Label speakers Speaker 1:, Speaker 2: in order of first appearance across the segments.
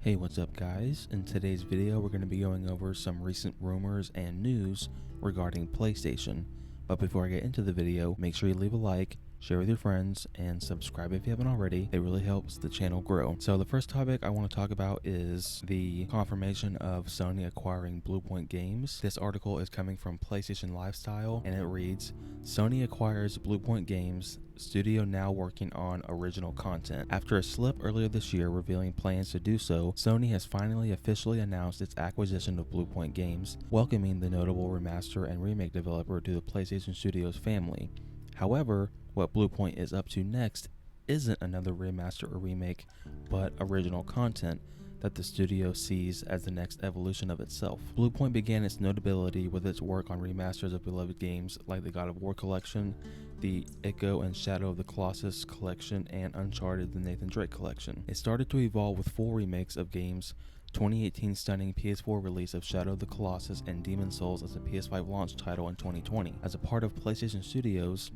Speaker 1: Hey, what's up guys? In today's video we're going to be going over some recent rumors and news regarding PlayStation. But before I get into the video, make sure you leave a like, share with your friends, and subscribe if you haven't already. It really helps the channel grow. So the first topic I want to talk about is the confirmation of Sony acquiring Bluepoint Games. This article is coming from PlayStation Lifestyle and it reads, Sony acquires Bluepoint Games, studio now working on original content. After a slip earlier this year revealing plans to do so, Sony has finally officially announced its acquisition of Bluepoint Games, welcoming the notable remaster and remake developer to the PlayStation Studios family. However, what Bluepoint is up to next isn't another remaster or remake, but original content that the studio sees as the next evolution of itself. Bluepoint began its notability with its work on remasters of beloved games like the God of War collection, the Ico and Shadow of the Colossus collection, and Uncharted the Nathan Drake collection. It started to evolve with full remakes of games, 2018 stunning PS4 release of Shadow of the Colossus and Demon's Souls as a PS5 launch title in 2020. As a part of PlayStation Studios,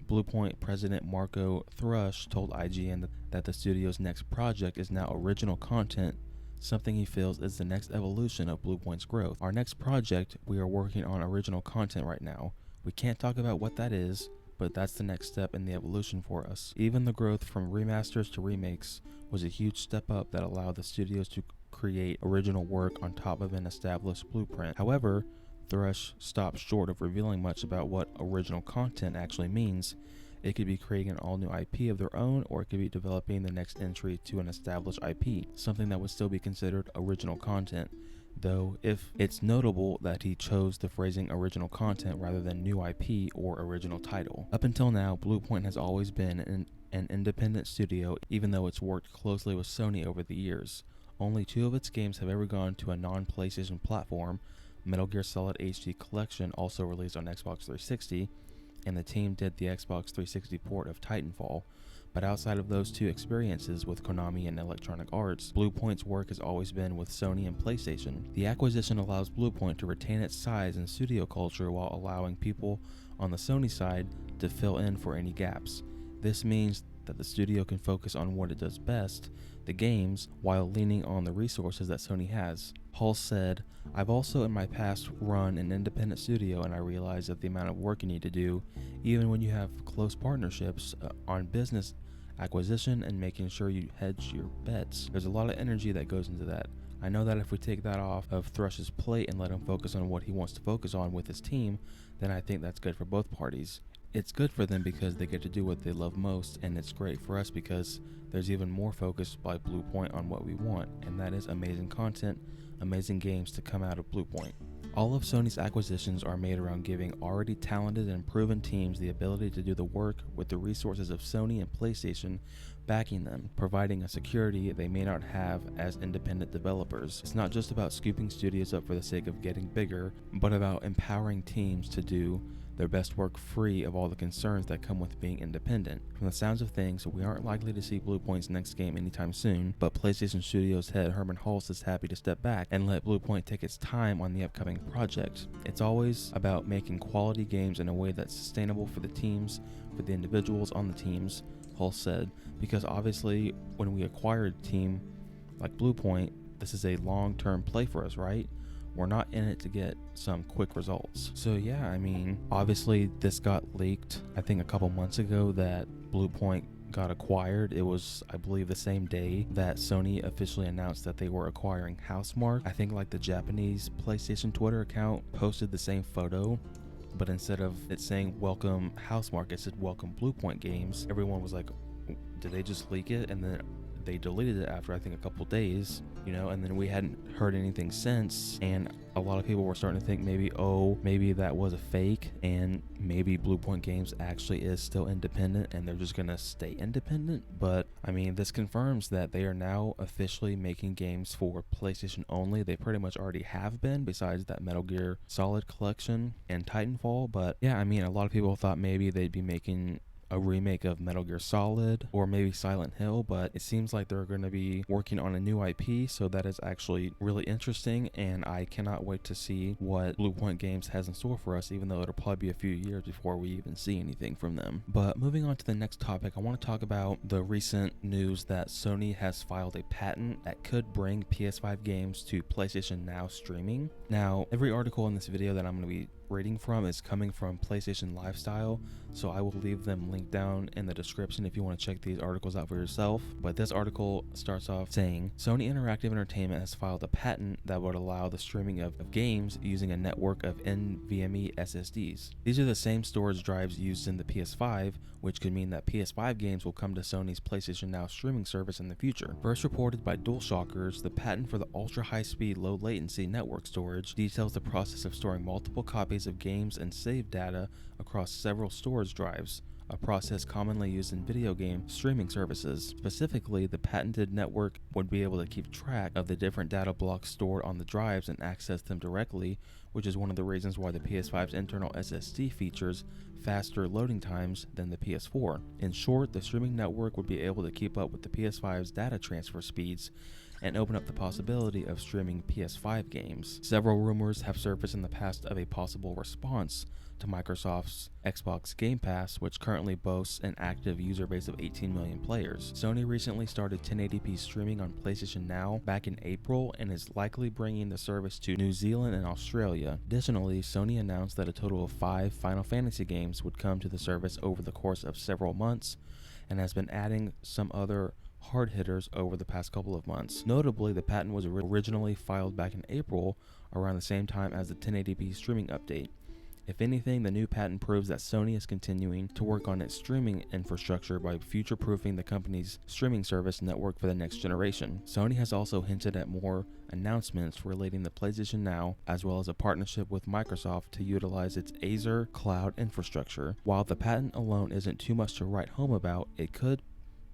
Speaker 1: Bluepoint president Marco Thrush told IGN that the studio's next project is now original content, something he feels is the next evolution of Bluepoint's growth. Our next project, we are working on original content right now. We can't talk about what that is, but that's the next step in the evolution for us. Even the growth from remasters to remakes was a huge step up that allowed the studios to create original work on top of an established blueprint. However, Thrush stopped short of revealing much about what original content actually means. It could be creating an all-new IP of their own, or it could be developing the next entry to an established IP, something that would still be considered original content. Though, if it's notable that he chose the phrasing original content rather than new IP or original title. Up until now, Bluepoint has always been an independent studio, even though it's worked closely with Sony over the years. Only 2 of its games have ever gone to a non-PlayStation platform. Metal Gear Solid HD Collection also released on Xbox 360, and the team did the Xbox 360 port of Titanfall. But outside of those 2 experiences with Konami and Electronic Arts, Bluepoint's work has always been with Sony and PlayStation. The acquisition allows Bluepoint to retain its size and studio culture while allowing people on the Sony side to fill in for any gaps. This means that the studio can focus on what it does best, the games, while leaning on the resources that Sony has. Hall said, I've also in my past run an independent studio, and I realize that the amount of work you need to do, even when you have close partnerships on business acquisition and making sure you hedge your bets. There's a lot of energy that goes into that. I know that if we take that off of Thrush's plate and let him focus on what he wants to focus on with his team, then I think that's good for both parties. It's good for them because they get to do what they love most, and it's great for us because there's even more focus by Bluepoint on what we want, and that is amazing content, amazing games to come out of Bluepoint. All of Sony's acquisitions are made around giving already talented and proven teams the ability to do the work with the resources of Sony and PlayStation backing them, providing a security they may not have as independent developers. It's not just about scooping studios up for the sake of getting bigger, but about empowering teams to do their best work free of all the concerns that come with being independent. From the sounds of things, we aren't likely to see Bluepoint's next game anytime soon, but PlayStation Studios head Herman Hulst is happy to step back and let Bluepoint take its time on the upcoming project. It's always about making quality games in a way that's sustainable for the teams, for the individuals on the teams, Hulst said, because obviously when we acquired a team like Bluepoint, this is a long-term play for us, right? We're not in it to get some quick results. So yeah, I mean, obviously this got leaked, I think a couple months ago that Bluepoint got acquired. It was, I believe, the same day that Sony officially announced that they were acquiring Housemarque. I think like the Japanese PlayStation Twitter account posted the same photo, but instead of it saying welcome Housemarque, it said welcome Bluepoint Games. Everyone was like, did they just leak it? And then they deleted it after I think a couple days, and then we hadn't heard anything since, and a lot of people were starting to think maybe that was a fake, and maybe Bluepoint Games actually is still independent and they're just gonna stay independent. But I mean, this confirms that they are now officially making games for PlayStation only. They pretty much already have been, besides that Metal Gear Solid collection and Titanfall. But yeah, I mean, a lot of people thought maybe they'd be making a remake of Metal Gear Solid or maybe Silent Hill, but it seems like they're going to be working on a new IP, so that is actually really interesting, and I cannot wait to see what Bluepoint Games has in store for us, even though it'll probably be a few years before we even see anything from them. But moving on to the next topic, I want to talk about the recent news that Sony has filed a patent that could bring PS5 games to PlayStation Now streaming. Now, every article in this video that I'm going to be reading from is coming from PlayStation Lifestyle, so I will leave them linked down in the description if you want to check these articles out for yourself. But this article starts off saying, Sony Interactive Entertainment has filed a patent that would allow the streaming of games using a network of NVMe SSDs. These are the same storage drives used in the PS5, which could mean that PS5 games will come to Sony's PlayStation Now streaming service in the future. First reported by DualShockers, the patent for the ultra high-speed, low-latency network storage details the process of storing multiple copies of games and save data across several storage drives, a process commonly used in video game streaming services. Specifically, the patented network would be able to keep track of the different data blocks stored on the drives and access them directly, which is one of the reasons why the PS5's internal SSD features faster loading times than the PS4. In short, the streaming network would be able to keep up with the PS5's data transfer speeds and open up the possibility of streaming PS5 games. Several rumors have surfaced in the past of a possible response to Microsoft's Xbox Game Pass, which currently boasts an active user base of 18 million players. Sony recently started 1080p streaming on PlayStation Now back in April and is likely bringing the service to New Zealand and Australia. Additionally, Sony announced that a total of 5 Final Fantasy games would come to the service over the course of several months and has been adding some other hard hitters over the past couple of months. Notably, the patent was originally filed back in April, around the same time as the 1080p streaming update. If anything, the new patent proves that Sony is continuing to work on its streaming infrastructure by future-proofing the company's streaming service network for the next generation. Sony has also hinted at more announcements relating to PlayStation Now, as well as a partnership with Microsoft to utilize its Azure cloud infrastructure. While the patent alone isn't too much to write home about, it could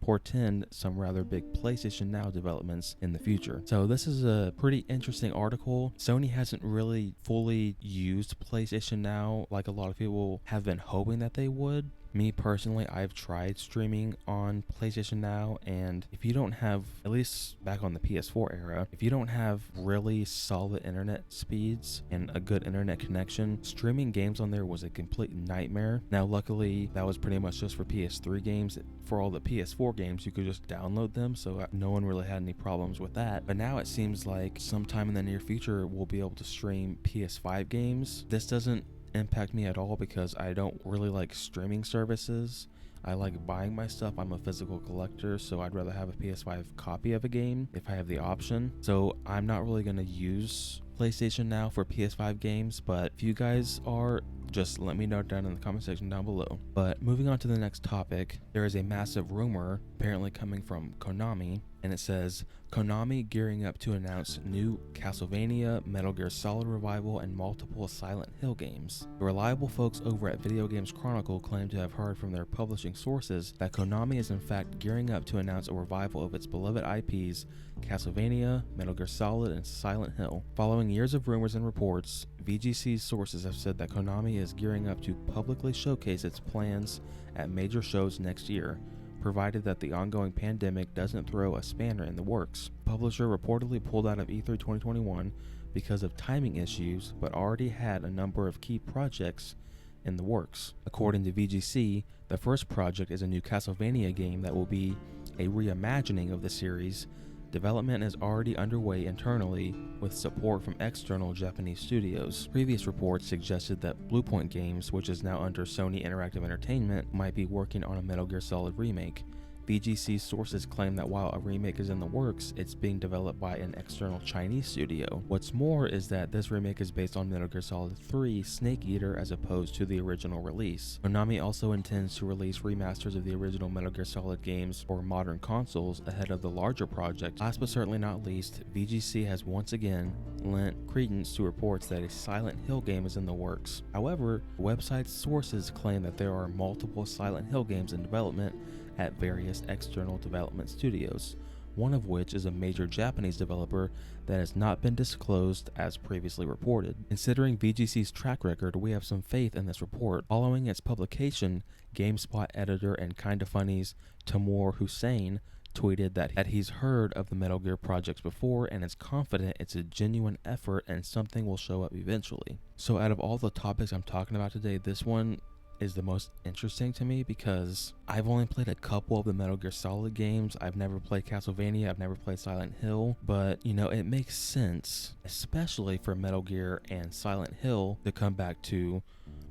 Speaker 1: portend some rather big PlayStation Now developments in the future. So this is a pretty interesting article. Sony hasn't really fully used PlayStation Now like a lot of people have been hoping that they would. Me personally, I've tried streaming on PlayStation Now, and if you don't have, at least back on the PS4 era, if you don't have really solid internet speeds and a good internet connection, streaming games on there was a complete nightmare. Now, luckily, that was pretty much just for PS3 games. For all the PS4 games, you could just download them, so no one really had any problems with that. But now it seems like sometime in the near future, we'll be able to stream PS5 games. This doesn't impact me at all because I don't really like streaming services. I like buying my stuff. I'm a physical collector, so I'd rather have a PS5 copy of a game if I have the option. So I'm not really going to use PlayStation Now for PS5 games, but if you guys are, just let me know down in the comment section down below. But moving on to the next topic, there is a massive rumor apparently coming from Konami, and it says, Konami gearing up to announce new Castlevania, Metal Gear Solid Revival, and multiple Silent Hill games. The reliable folks over at Video Games Chronicle claim to have heard from their publishing sources that Konami is in fact gearing up to announce a revival of its beloved IPs, Castlevania, Metal Gear Solid, and Silent Hill. Following years of rumors and reports, VGC's sources have said that Konami is gearing up to publicly showcase its plans at major shows next year, provided that the ongoing pandemic doesn't throw a spanner in the works. Publisher reportedly pulled out of E3 2021 because of timing issues, but already had a number of key projects in the works. According to VGC, the first project is a new Castlevania game that will be a reimagining of the series. Development is already underway internally with support from external Japanese studios. Previous reports suggested that Bluepoint Games, which is now under Sony Interactive Entertainment, might be working on a Metal Gear Solid remake. VGC sources claim that while a remake is in the works, it's being developed by an external Chinese studio. What's more is that this remake is based on Metal Gear Solid 3 Snake Eater as opposed to the original release. Konami also intends to release remasters of the original Metal Gear Solid games for modern consoles ahead of the larger project. Last but certainly not least, VGC has once again lent credence to reports that a Silent Hill game is in the works. However, the website's sources claim that there are multiple Silent Hill games in development at various external development studios. one of which is a major Japanese developer that has not been disclosed as previously reported. Considering VGC's track record, we have some faith in this report. Following its publication, GameSpot editor and Kinda Funny's Tamor Hussein tweeted that he's heard of the Metal Gear projects before and is confident it's a genuine effort and something will show up eventually. So out of all the topics I'm talking about today, this one is the most interesting to me because I've only played a couple of the Metal Gear Solid games. I've never played Castlevania, I've never played Silent Hill, but it makes sense, especially for Metal Gear and Silent Hill, to come back to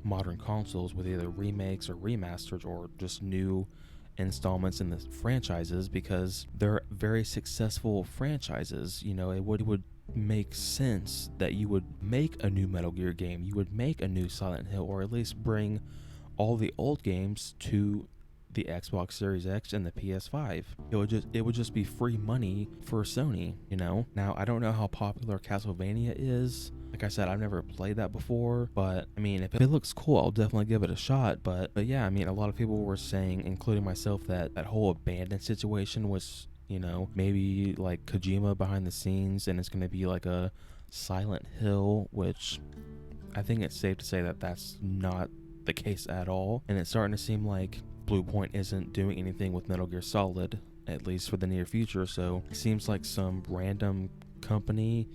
Speaker 1: modern consoles with either remakes or remasters or just new installments in the franchises, because they're very successful franchises. It would make sense that you would make a new Metal Gear game, you would make a new Silent Hill, or at least bring all the old games to the Xbox Series X and the PS5. It would just be free money for Sony. Now I don't know how popular Castlevania is. Like I said, I've never played that before, but if it looks cool, I'll definitely give it a shot. But yeah, a lot of people were saying, including myself, that whole abandoned situation was, maybe like Kojima behind the scenes, and it's going to be like a Silent Hill, which I think it's safe to say that that's not the case at all. And it's starting to seem like Bluepoint isn't doing anything with Metal Gear Solid, at least for the near future. So it seems like some random company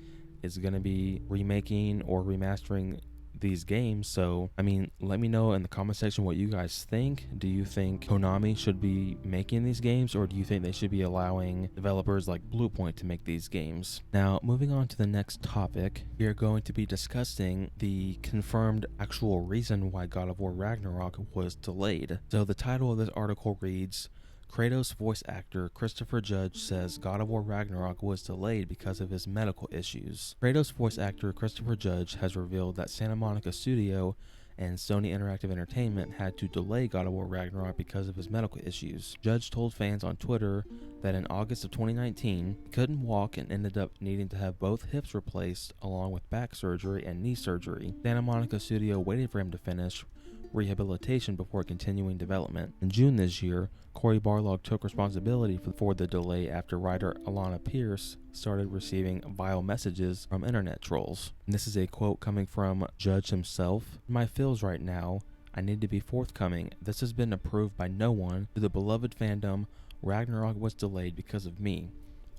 Speaker 1: is going to be remaking or remastering these games. So let me know in the comment section what you guys think. Do you think Konami should be making these games, or do you think they should be allowing developers like Bluepoint to make these games? Now, moving on to the next topic, we are going to be discussing the confirmed actual reason why God of War Ragnarok was delayed. So the title of this article reads, Kratos voice actor Christopher Judge says God of War Ragnarok was delayed because of his medical issues. Kratos voice actor Christopher Judge has revealed that Santa Monica Studio and Sony Interactive Entertainment had to delay God of War Ragnarok because of his medical issues. Judge told fans on Twitter that in August of 2019, he couldn't walk and ended up needing to have both hips replaced along with back surgery and knee surgery. Santa Monica Studio waited for him to finish rehabilitation before continuing development. In June this year, Cory Barlog took responsibility for the delay after writer Alana Pierce started receiving vile messages from internet trolls. And this is a quote coming from Judge himself. My feels right now, I need to be forthcoming. This has been approved by no one. To the beloved fandom, Ragnarok was delayed because of me.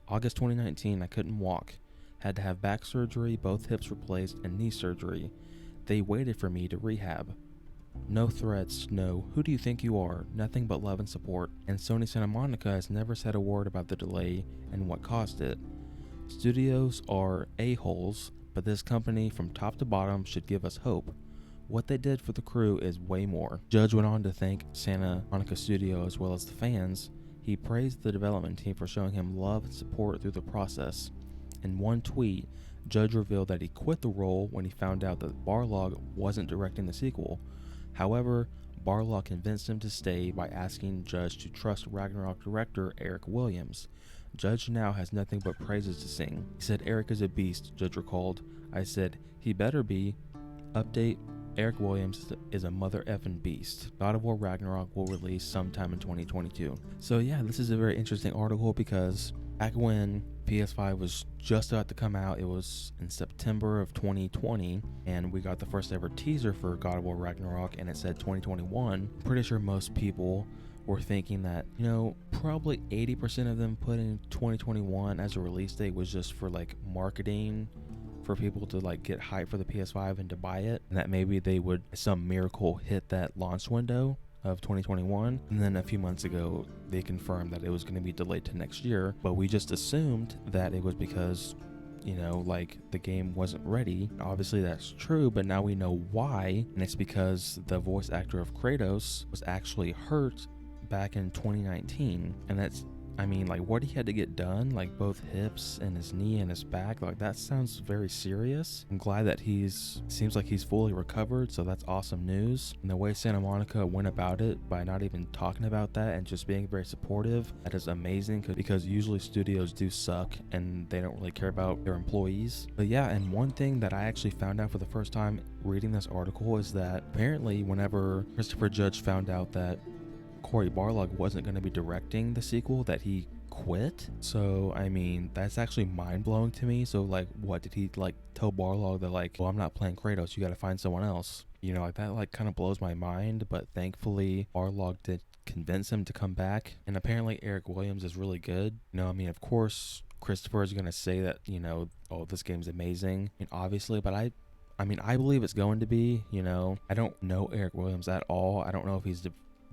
Speaker 1: August 2019, I couldn't walk. Had to have back surgery, both hips replaced, and knee surgery. They waited for me to rehab. No threats, no, who do you think you are? Nothing but love and support. And Sony Santa Monica has never said a word about the delay and what caused it. Studios are a-holes, but this company from top to bottom should give us hope. What they did for the crew is way more. Judge went on to thank Santa Monica Studio as well as the fans. He praised the development team for showing him love and support through the process. In one tweet, Judge revealed that he quit the role when he found out that Barlog wasn't directing the sequel. However, Barlog convinced him to stay by asking Judge to trust Ragnarok director Eric Williams. Judge now has nothing but praises to sing. He said, Eric is a beast, Judge recalled. I said, he better be. Update, Eric Williams is a mother effing beast. God of War Ragnarok will release sometime in 2022. So yeah, this is a very interesting article because back when PS5 was just about to come out, it was in September of 2020, and we got the first ever teaser for God of War Ragnarok, and it said 2021. Pretty sure most people were thinking that, probably 80% of them put in 2021 as a release date was just for like marketing, for people to like get hyped for the PS5 and to buy it, and that maybe they would some miracle hit that launch window of 2021. And then a few months ago they confirmed that it was going to be delayed to next year, but we just assumed that it was because like the game wasn't ready. Obviously that's true, but now we know why, and it's because the voice actor of Kratos was actually hurt back in 2019, and that's what he had to get done, like both hips and his knee and his back, like that sounds very serious. I'm glad that seems like he's fully recovered, so that's awesome news. And the way Santa Monica went about it by not even talking about that and just being very supportive, that is amazing, because usually studios do suck and they don't really care about their employees. But yeah, and one thing that I actually found out for the first time reading this article is that apparently whenever Christopher Judge found out that Cory Barlog wasn't going to be directing the sequel, that he quit. So I mean, that's actually mind-blowing to me. So like, what did he like tell Barlog that like, well, I'm not playing Kratos, you got to find someone else? You know, like that like kind of blows my mind. But thankfully Barlog did convince him to come back, and apparently Eric Williams is really good. You know, I mean, of course Christopher is gonna say that, you know, oh, this game's amazing, and obviously, but I mean, I believe it's going to be. You know, I don't know Eric Williams at all. I don't know if he's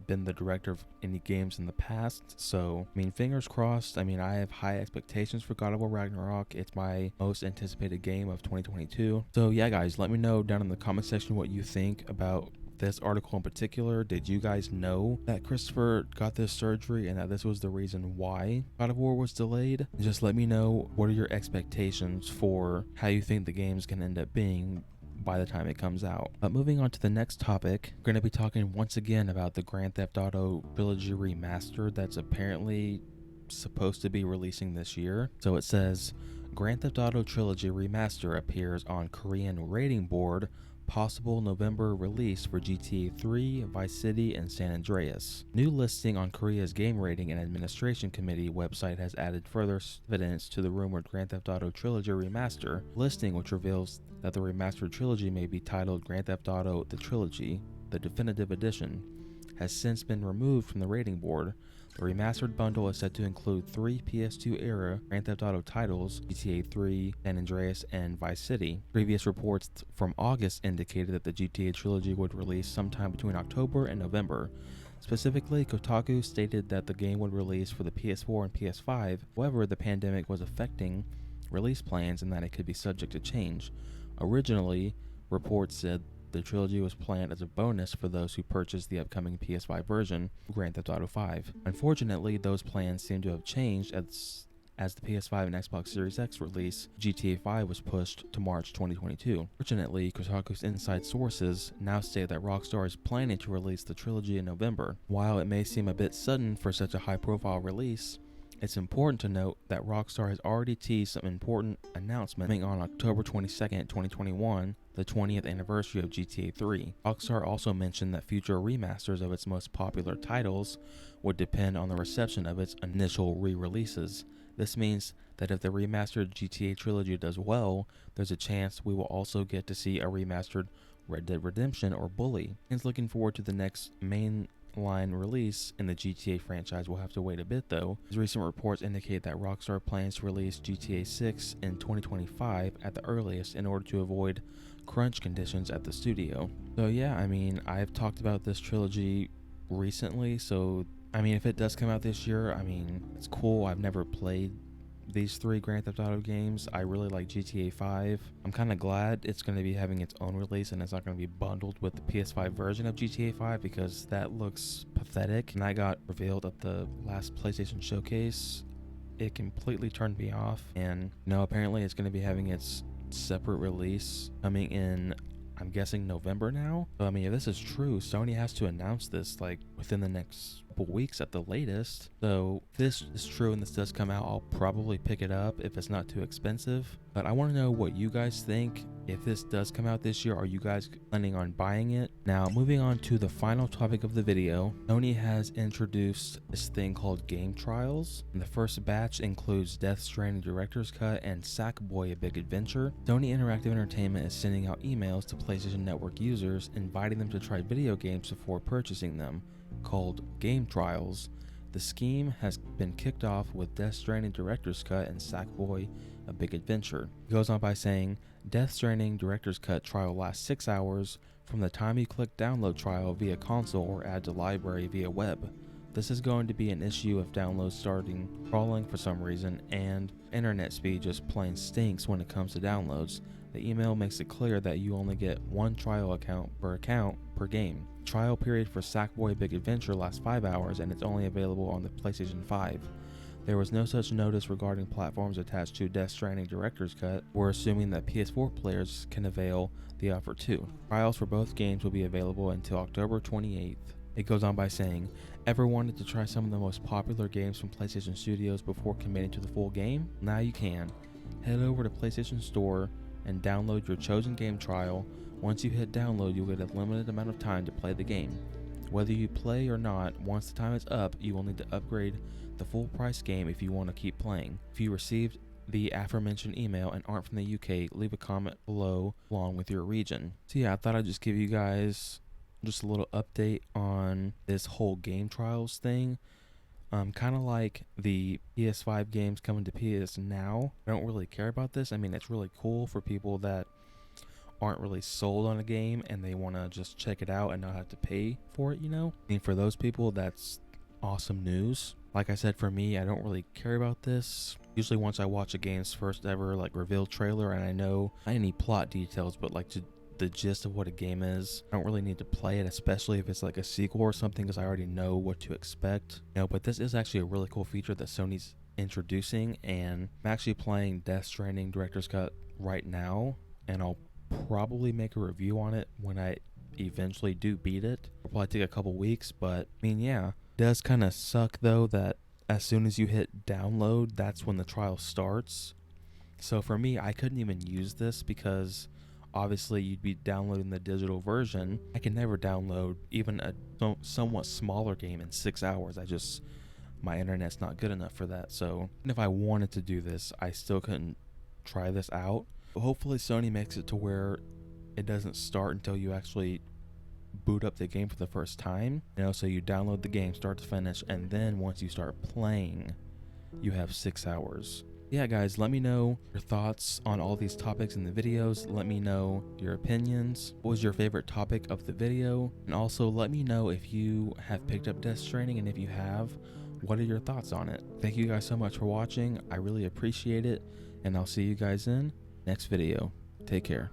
Speaker 1: been the director of any games in the past. So, I mean, fingers crossed. I mean, I have high expectations for God of War Ragnarok. It's my most anticipated game of 2022. So yeah, guys, let me know down in the comment section what you think about this article in particular. Did you guys know that Christopher got this surgery and that this was the reason why God of War was delayed? Just let me know, what are your expectations for how you think the game's gonna end up being by the time it comes out. But moving on to the next topic, we're going to be talking once again about the Grand Theft Auto Trilogy Remastered that's apparently supposed to be releasing this year. So it says, Grand Theft Auto Trilogy Remaster appears on Korean rating board, possible November release for GTA 3, Vice City, and San Andreas. New listing on Korea's Game Rating and Administration Committee website has added further evidence to the rumored Grand Theft Auto Trilogy Remaster listing, which reveals that the remastered trilogy may be titled Grand Theft Auto The Trilogy. The definitive edition has since been removed from the rating board. The remastered bundle is set to include 3 PS2 era Grand Theft Auto titles, GTA 3, San Andreas, and Vice City. Previous reports from August indicated that the GTA trilogy would release sometime between October and November. Specifically, Kotaku stated that the game would release for the PS4 and PS5. However, the pandemic was affecting release plans and that it could be subject to change. Originally, reports said the trilogy was planned as a bonus for those who purchased the upcoming PS5 version, Grand Theft Auto 5. Unfortunately, those plans seem to have changed as the PS5 and Xbox Series X release. GTA 5 was pushed to March 2022. Fortunately, Kotaku's inside sources now say that Rockstar is planning to release the trilogy in November. While it may seem a bit sudden for such a high-profile release, it's important to note that Rockstar has already teased some important announcements coming on October 22nd, 2021, the 20th anniversary of GTA 3. Rockstar also mentioned that future remasters of its most popular titles would depend on the reception of its initial re-releases. This means that if the remastered GTA trilogy does well, there's a chance we will also get to see a remastered Red Dead Redemption or Bully. Hence, looking forward to the next main line release in the GTA franchise. Will have to wait a bit though, as recent reports indicate that Rockstar plans to release GTA 6 in 2025 at the earliest in order to avoid crunch conditions at the studio. So yeah, I mean, I've talked about this trilogy recently, so I mean, if it does come out this year, I mean, it's cool. I've never played these 3 Grand Theft Auto games. I really like GTA 5. I'm kind of glad it's going to be having its own release and it's not going to be bundled with the PS5 version of GTA 5 because that looks pathetic. And that got revealed at the last PlayStation showcase. It completely turned me off. And no, apparently it's going to be having its separate release coming in, I'm guessing, November now. So I mean, if this is true, Sony has to announce this like within the next couple weeks at the latest. So if this is true and this does come out, I'll probably pick it up if it's not too expensive. But I want to know what you guys think. If this does come out this year, are you guys planning on buying it? Now, moving on to the final topic of the video, Sony has introduced this thing called game trials. And the first batch includes Death Stranding Director's Cut and Sackboy: A Big Adventure. Sony Interactive Entertainment is sending out emails to PlayStation Network users inviting them to try video games before purchasing them, called game trials. The scheme has been kicked off with Death Stranding Director's Cut and Sackboy: A Big Adventure. It goes on by saying, Death Stranding Director's Cut trial lasts 6 hours from the time you click download trial via console or add to library via web. This is going to be an issue if downloads starting crawling for some reason and internet speed just plain stinks when it comes to downloads. The email makes it clear that you only get 1 trial account per game. Trial period for Sackboy: Big Adventure lasts 5 hours and it's only available on the PlayStation 5. There was no such notice regarding platforms attached to Death Stranding Director's Cut. We're assuming that PS4 players can avail the offer too. Trials for both games will be available until October 28th. It goes on by saying, ever wanted to try some of the most popular games from PlayStation Studios before committing to the full game? Now you can. Head over to PlayStation Store and download your chosen game trial. Once you hit download, you'll get a limited amount of time to play the game. Whether you play or not, once the time is up, you will need to upgrade the full price game if you want to keep playing. If you received the aforementioned email and aren't from the UK, leave a comment below along with your region. So yeah, I thought I'd just give you guys just a little update on this whole game trials thing. Kind of like the PS5 games coming to PS Now. I don't really care about this. I mean, it's really cool for people that aren't really sold on a game and they want to just check it out and not have to pay for it, you know? I mean, for those people, that's awesome news. Like I said, for me, I don't really care about this. Usually once I watch a game's first ever like reveal trailer and I know not any plot details, but like the gist of what a game is, I don't really need to play it, especially if it's like a sequel or something, because I already know what to expect. You know, but this is actually a really cool feature that Sony's introducing, and I'm actually playing Death Stranding Director's Cut right now, and I'll probably make a review on it when I eventually do beat it. It'll probably take a couple weeks, but I mean, yeah, it does kind of suck though that as soon as you hit download, that's when the trial starts. So for me, I couldn't even use this because obviously you'd be downloading the digital version. I can never download even a somewhat smaller game in 6 hours. My internet's not good enough for that. So even if I wanted to do this, I still couldn't try this out. But hopefully Sony makes it to where it doesn't start until you actually boot up the game for the first time. You know, so you download the game start to finish, and then once you start playing, you have 6 hours. Yeah, guys, let me know your thoughts on all these topics in the videos. Let me know your opinions. What was your favorite topic of the video? And also let me know if you have picked up Death Stranding, and if you have, what are your thoughts on it? Thank you guys so much for watching. I really appreciate it, and I'll see you guys in next video. Take care.